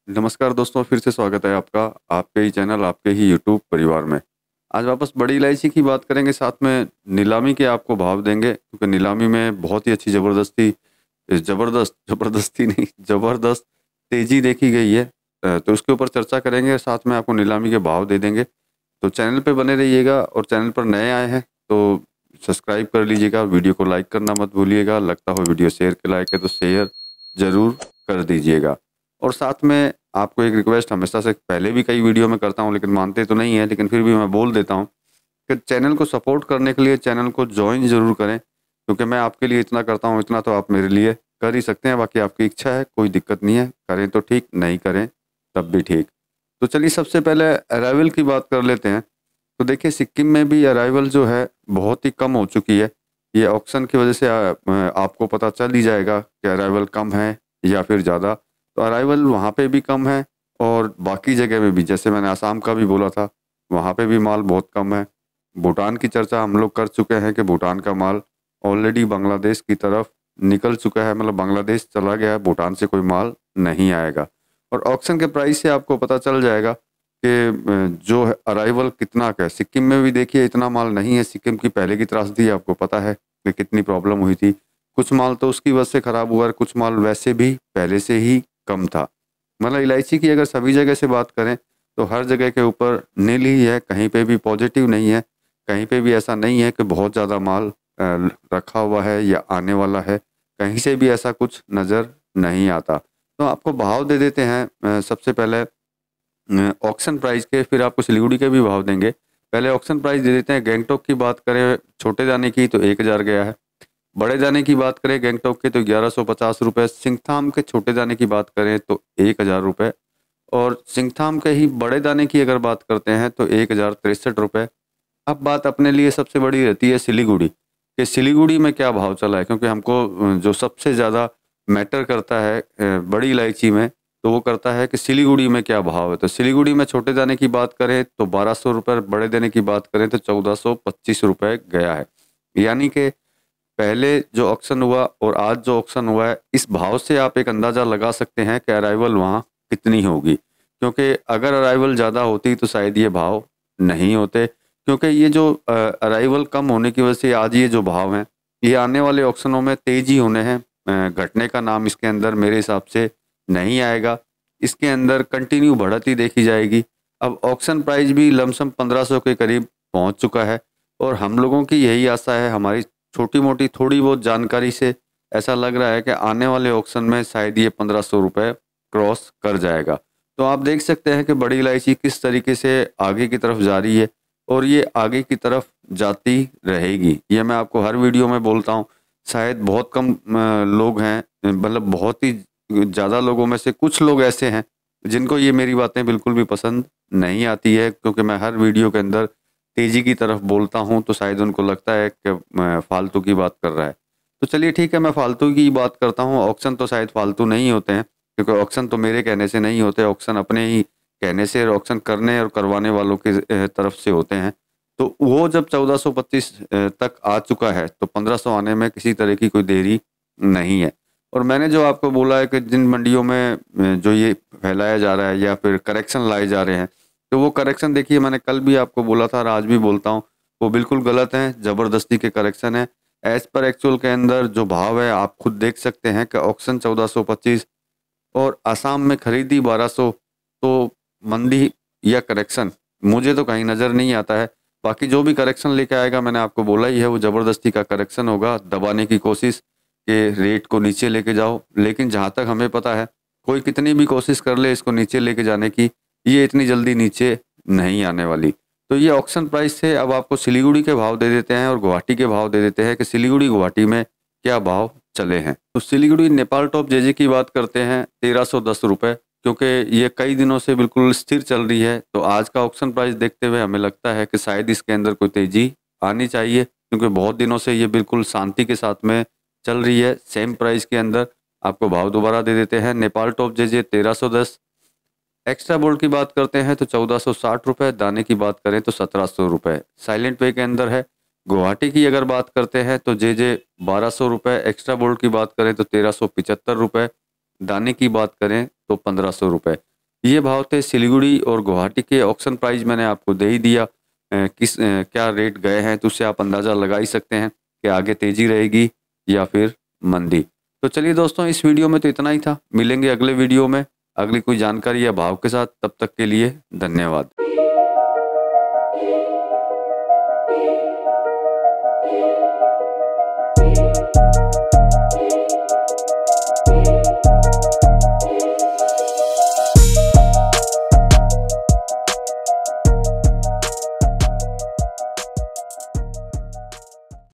नमस्कार दोस्तों, फिर से स्वागत है आपका आपके ही चैनल आपके ही यूट्यूब परिवार में। आज वापस बड़ी इलायची की बात करेंगे, साथ में नीलामी के आपको भाव देंगे, क्योंकि नीलामी में बहुत ही अच्छी ज़बरदस्त तेज़ी देखी गई है। तो उसके ऊपर चर्चा करेंगे, साथ में आपको नीलामी के भाव दे देंगे। तो चैनल पर बने रहिएगा, और चैनल पर नए आए हैं तो सब्सक्राइब कर लीजिएगा, वीडियो को लाइक करना मत भूलिएगा। लगता हो वीडियो शेयर के लायक है तो शेयर ज़रूर कर दीजिएगा। और साथ में आपको एक रिक्वेस्ट हमेशा से, पहले भी कई वीडियो में करता हूं लेकिन मानते तो नहीं है, लेकिन फिर भी मैं बोल देता हूं कि चैनल को सपोर्ट करने के लिए चैनल को ज्वाइन ज़रूर करें, क्योंकि मैं आपके लिए इतना करता हूं, इतना तो आप मेरे लिए कर ही सकते हैं। बाकी आपकी इच्छा है, कोई दिक्कत नहीं है, करें तो ठीक, नहीं करें तब भी ठीक। तो चलिए सबसे पहले अराइवल की बात कर लेते हैं। तो देखिए, सिक्किम में भी अराइवल जो है बहुत ही कम हो चुकी है। ये ऑक्शन की वजह से आपको पता चल ही जाएगा कि अराइवल कम है या फिर ज़्यादा। तो अराइवल वहाँ पे भी कम है, और बाकी जगह में भी, जैसे मैंने आसाम का भी बोला था, वहाँ पे भी माल बहुत कम है। भूटान की चर्चा हम लोग कर चुके हैं कि भूटान का माल ऑलरेडी बांग्लादेश की तरफ निकल चुका है, मतलब बांग्लादेश चला गया है, भूटान से कोई माल नहीं आएगा। और ऑक्शन के प्राइस से आपको पता चल जाएगा कि जो अराइवल कितना का है। सिक्किम में भी देखिए इतना माल नहीं है। सिक्किम की पहले की त्रासदी आपको पता है कि कितनी प्रॉब्लम हुई थी। कुछ माल तो उसकी वजह से ख़राब हुआ, कुछ माल वैसे भी पहले से ही कम था। मतलब इलायची की अगर सभी जगह से बात करें तो हर जगह के ऊपर नील ही है, कहीं पे भी पॉजिटिव नहीं है। कहीं पे भी ऐसा नहीं है कि बहुत ज़्यादा माल रखा हुआ है या आने वाला है, कहीं से भी ऐसा कुछ नज़र नहीं आता। तो आपको भाव दे देते हैं सबसे पहले ऑक्शन प्राइस के, फिर आपको सिलीगुड़ी के भी भाव देंगे। पहले ऑक्शन प्राइस दे देते हैं। गैंगटॉक की बात करें छोटे दाने की तो 1000 गया है। बड़े दाने की बात करें गैंगटॉक के तो 1150 रुपये। सिंगथाम के छोटे दाने की बात करें तो 1000 रुपये। और सिंगथाम के ही बड़े दाने की अगर बात करते हैं तो 1063 रुपये। अब बात अपने लिए सबसे बड़ी रहती है सिलीगुड़ी, कि सिलीगुड़ी में क्या भाव चला है, क्योंकि हमको जो सबसे ज़्यादा मैटर करता है बड़ी इलायची में, तो वो करता है कि सिलीगुड़ी में क्या भाव है। तो सिलीगुड़ी में छोटे दाने की बात करें तो 1200 रुपये, बड़े दाने की बात करें तो 1425 रुपये गया है। यानी कि पहले जो ऑक्शन हुआ और आज जो ऑक्शन हुआ है, इस भाव से आप एक अंदाज़ा लगा सकते हैं कि अराइवल वहाँ कितनी होगी। क्योंकि अगर अराइवल ज़्यादा होती तो शायद ये भाव नहीं होते, क्योंकि ये जो अराइवल कम होने की वजह से आज ये जो भाव हैं, ये आने वाले ऑक्शनों में तेज़ी होने हैं। घटने का नाम इसके अंदर मेरे हिसाब से नहीं आएगा। इसके अंदर कंटिन्यू बढ़त ही देखी जाएगी। अब ऑक्शन प्राइस भी लमसम 1500 के करीब पहुँच चुका है, और हम लोगों की यही आशा है, हमारी छोटी मोटी थोड़ी बहुत जानकारी से ऐसा लग रहा है कि आने वाले ऑक्शन में शायद ये 1500 रुपये क्रॉस कर जाएगा। तो आप देख सकते हैं कि बड़ी इलायची किस तरीके से आगे की तरफ जा रही है, और ये आगे की तरफ जाती रहेगी। ये मैं आपको हर वीडियो में बोलता हूँ। शायद बहुत कम लोग हैं, मतलब बहुत ही ज़्यादा लोगों में से कुछ लोग ऐसे हैं जिनको ये मेरी बातें बिल्कुल भी पसंद नहीं आती है, क्योंकि मैं हर वीडियो के अंदर तेज़ी की तरफ बोलता हूं, तो शायद उनको लगता है कि मैं फालतू की बात कर रहा है। तो चलिए ठीक है, मैं फालतू की बात करता हूं। ऑक्शन तो शायद फालतू नहीं होते हैं, क्योंकि ऑक्शन तो मेरे कहने से नहीं होते, ऑक्शन अपने ही कहने से, ऑक्शन करने और करवाने वालों की तरफ से होते हैं। तो वो जब 1425 तक आ चुका है तो 1500 आने में किसी तरह की कोई देरी नहीं है। और मैंने जो आपको बोला है कि जिन मंडियों में जो ये फैलाया जा रहा है या फिर करेक्शन लाए जा रहे हैं, तो वो करेक्शन देखिए, मैंने कल भी आपको बोला था और आज भी बोलता हूँ, वो बिल्कुल गलत हैं, ज़बरदस्ती के करेक्शन है। एज़ पर एक्चुअल के अंदर जो भाव है आप खुद देख सकते हैं कि ऑक्शन 1425 और आसाम में खरीदी 1200। तो मंदी या करेक्शन मुझे तो कहीं नज़र नहीं आता है। बाकी जो भी करेक्शन लेके आएगा, मैंने आपको बोला ही है, वो ज़बरदस्ती का करेक्शन होगा, दबाने की कोशिश के रेट को नीचे लेके जाओ। लेकिन जहाँ तक हमें पता है, कोई कितनी भी कोशिश कर ले इसको नीचे लेके जाने की, ये इतनी जल्दी नीचे नहीं आने वाली। तो ये ऑक्शन प्राइस से अब आपको सिलीगुड़ी के भाव दे देते हैं और गुवाहाटी के भाव दे देते हैं कि सिलीगुड़ी गुवाहाटी में क्या भाव चले हैं। तो सिलीगुड़ी नेपाल टॉप जेजे की बात करते हैं 1310 रुपये, क्योंकि ये कई दिनों से बिल्कुल स्थिर चल रही है। तो आज का ऑक्शन प्राइस देखते हुए हमें लगता है कि शायद इसके अंदर कोई तेजी आनी चाहिए, क्योंकि बहुत दिनों से ये बिल्कुल शांति के साथ में चल रही है। सेम प्राइस के अंदर आपको भाव दोबारा दे देते हैं। नेपाल टॉप जे 1310, एक्स्ट्रा बोल्ट की बात करते हैं तो 1460 रुपये, दाने की बात करें तो 1700 रुपये साइलेंट पे के अंदर है। गुवाहाटी की अगर बात करते हैं तो जे 1200 रुपये, एक्स्ट्रा बोल्ट की बात करें तो 1375 रुपये, दाने की बात करें तो 1500 रुपये। ये भाव थे सिलीगुड़ी और गुवाहाटी के। ऑक्शन प्राइस मैंने आपको दे ही दिया। क्या रेट गए हैं तो उससे आप अंदाज़ा लगा ही सकते हैं कि आगे तेज़ी रहेगी या फिर मंदी। तो चलिए दोस्तों, इस वीडियो में तो इतना ही था। मिलेंगे अगले वीडियो में अगली कोई जानकारी या भाव के साथ। तब तक के लिए धन्यवाद।